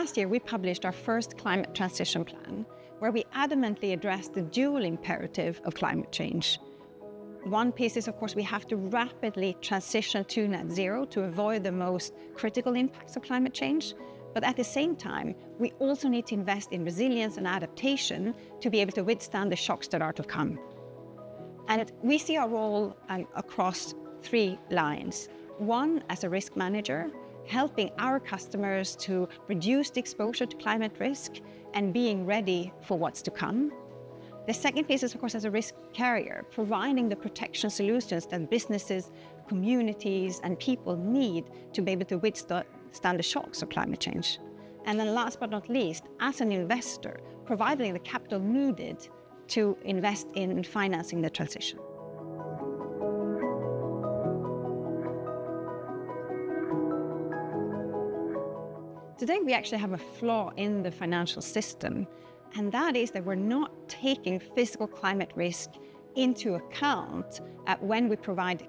last year, we published our first climate transition plan, where we adamantly addressed the dual imperative of climate change. One piece is, of course, we have to rapidly transition to net zero to avoid the most critical impacts of climate change. But at the same time, we also need to invest in resilience and adaptation to be able to withstand the shocks that are to come. And we see our role across three lines. One, as a risk manager, helping our customers to reduce the exposure to climate risk and being ready for what's to come. The second piece is, of course, as a risk carrier, providing the protection solutions that businesses, communities, and people need to be able to withstand the shocks of climate change. And then last but not least, as an investor, providing the capital needed to invest in financing the transition. Today, we actually have a flaw in the financial system, and that is that we're not taking physical climate risk into account when we provide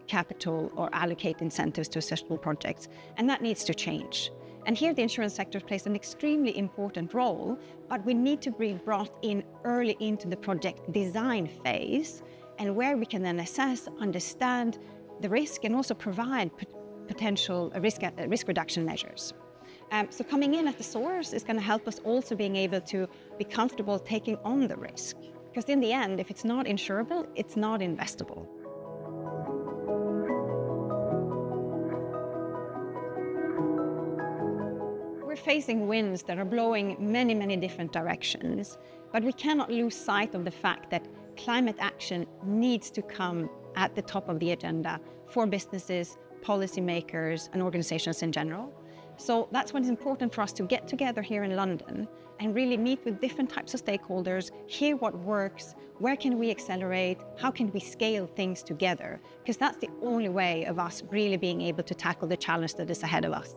capital or allocate incentives to sustainable projects, and that needs to change. And here the insurance sector plays an extremely important role, but we need to be brought in early into the project design phase, and where we can then assess, understand the risk, and also provide potential risk reduction measures. So coming in at the source is going to help us also being able to be comfortable taking on the risk. Because in the end, if it's not insurable, it's not investable. We're facing winds that are blowing many, many different directions, but we cannot lose sight of the fact that climate action needs to come at the top of the agenda for businesses, policymakers, and organizations in general. So that's why it's important for us to get together here in London and really meet with different types of stakeholders, hear what works, where can we accelerate, how can we scale things together, because that's the only way of us really being able to tackle the challenge that is ahead of us.